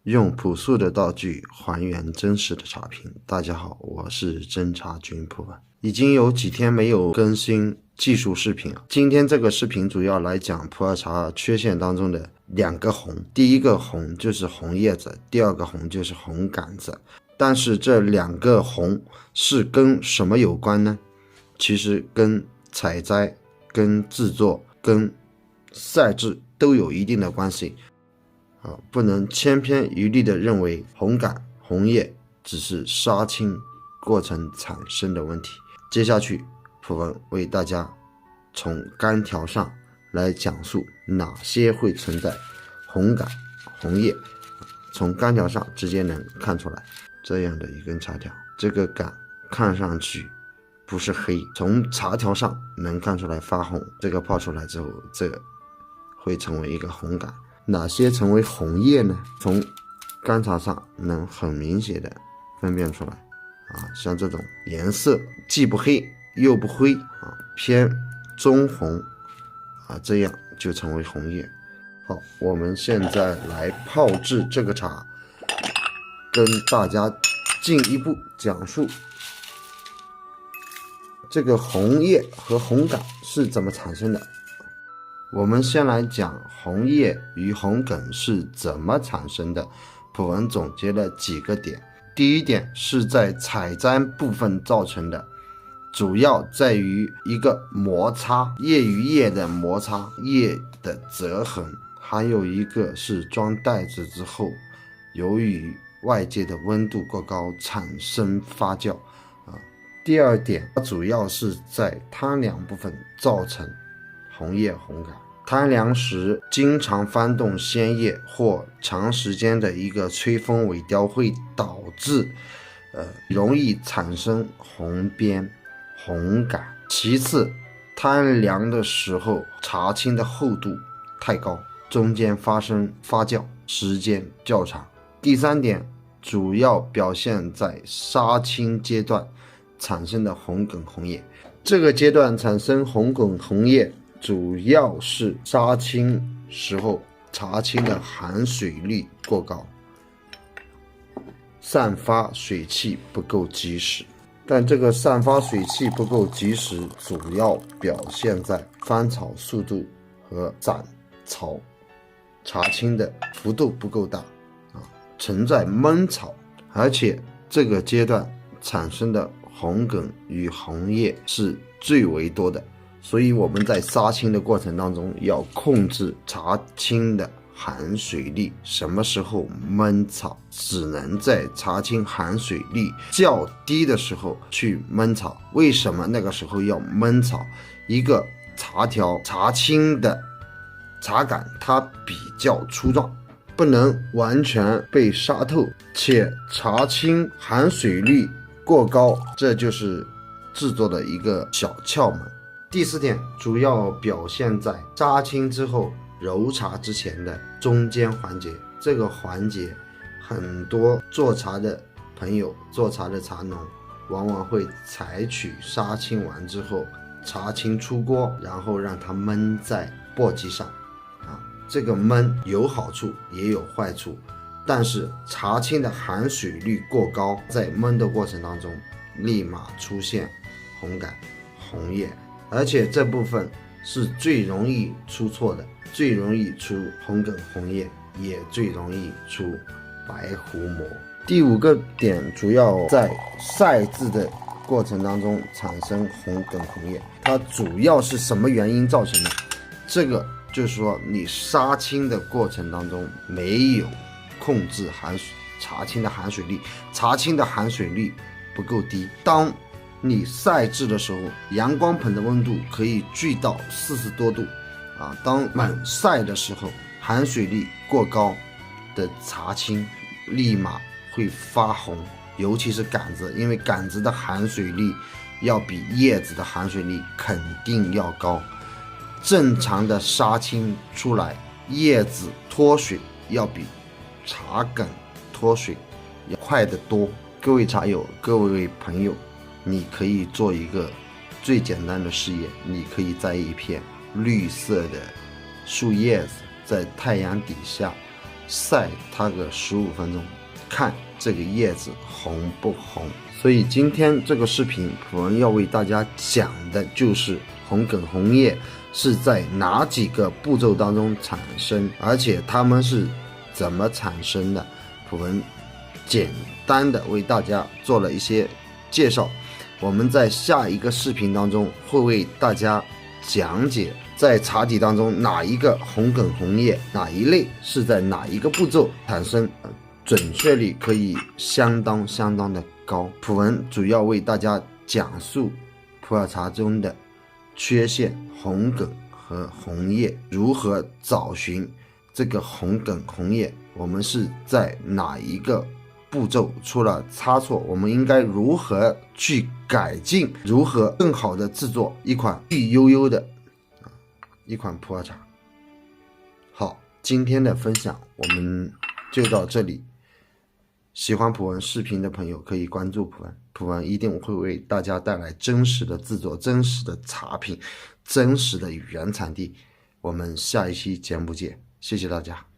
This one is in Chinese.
用朴素的道具还原真实的茶品。大家好，我是真茶君普文。已经有几天没有更新技术视频了。今天这个视频主要来讲普洱茶缺陷当中的两个红。第一个红就是红叶子，第二个红就是红杆子。但是这两个红是跟什么有关呢？其实跟采摘、跟制作、跟晒制都有一定的关系。不能千篇一律的认为红杆、红叶只是杀青过程产生的问题。接下去，普文为大家从干条上来讲述哪些会存在红杆、红叶，从干条上直接能看出来。这样的一根茶条，这个杆看上去不是黑，从茶条上能看出来发红，这个泡出来之后，这个会成为一个红杆。哪些成为红叶呢？从干茶上能很明显的分辨出来像这种颜色既不黑又不灰偏棕红这样就成为红叶。好，我们现在来泡制这个茶，跟大家进一步讲述这个红叶和红杆是怎么产生的。我们先来讲红叶与红梗是怎么产生的。普文总结了几个点。第一点是在采摘部分造成的，主要在于一个摩擦，叶与叶的摩擦，叶的折痕，还有一个是装袋子之后，由于外界的温度过高产生发酵第二点主要是在摊凉部分造成红叶红杆。摊凉时经常翻动鲜叶或长时间的一个吹风萎凋会导致容易产生红边红杆。其次，摊凉的时候茶青的厚度太高，中间发生发酵时间较长。第三点主要表现在杀青阶段产生的红梗红叶。这个阶段产生红梗红叶主要是杀青时候茶青的含水率过高，散发水汽不够及时。但这个散发水汽不够及时主要表现在翻炒速度和斩炒茶青的幅度不够大存在闷炒。而且这个阶段产生的红梗与红叶是最为多的，所以我们在杀青的过程当中要控制茶青的含水率，什么时候焖炒，只能在茶青含水率较低的时候去焖炒。为什么那个时候要焖炒？一个茶条茶青的茶杆它比较粗壮，不能完全被杀透，且茶青含水率过高，这就是制作的一个小窍门。第四点主要表现在杀青之后揉茶之前的中间环节。这个环节很多做茶的朋友，做茶的茶农往往会采取杀青完之后茶青出锅，然后让它焖在簸箕上这个焖有好处也有坏处，但是茶青的含水率过高，在焖的过程当中立马出现红杆红叶，而且这部分是最容易出错的，最容易出红梗红叶，也最容易出白糊膜。第五个点主要在晒制的过程当中产生红梗红叶，它主要是什么原因造成的？这个就是说你杀青的过程当中没有控制茶青的含水率，茶青的含水率不够低。当你晒制的时候，阳光盆的温度可以聚到40多度当猛晒的时候，含水率过高的茶青立马会发红，尤其是杆子，因为杆子的含水率要比叶子的含水率肯定要高。正常的杀青出来，叶子脱水要比茶梗脱水要快得多。各位茶友，各位朋友，你可以做一个最简单的实验，你可以摘一片绿色的树叶子，在太阳底下晒它个15分钟，看这个叶子红不红。所以今天这个视频普文要为大家讲的就是红梗红叶是在哪几个步骤当中产生，而且它们是怎么产生的。普文简单的为大家做了一些介绍，我们在下一个视频当中会为大家讲解在茶底当中哪一个红梗红叶哪一类是在哪一个步骤产生，准确率可以相当的高。普文主要为大家讲述普洱茶中的缺陷、红梗和红叶，如何找寻这个红梗红叶，我们是在哪一个步骤出了差错，我们应该如何去改进，如何更好的制作一款绿悠悠的一款普洱茶。好，今天的分享我们就到这里。喜欢普文视频的朋友可以关注普文，普文一定会为大家带来真实的制作、真实的茶品、真实的原产地。我们下一期节目见，谢谢大家。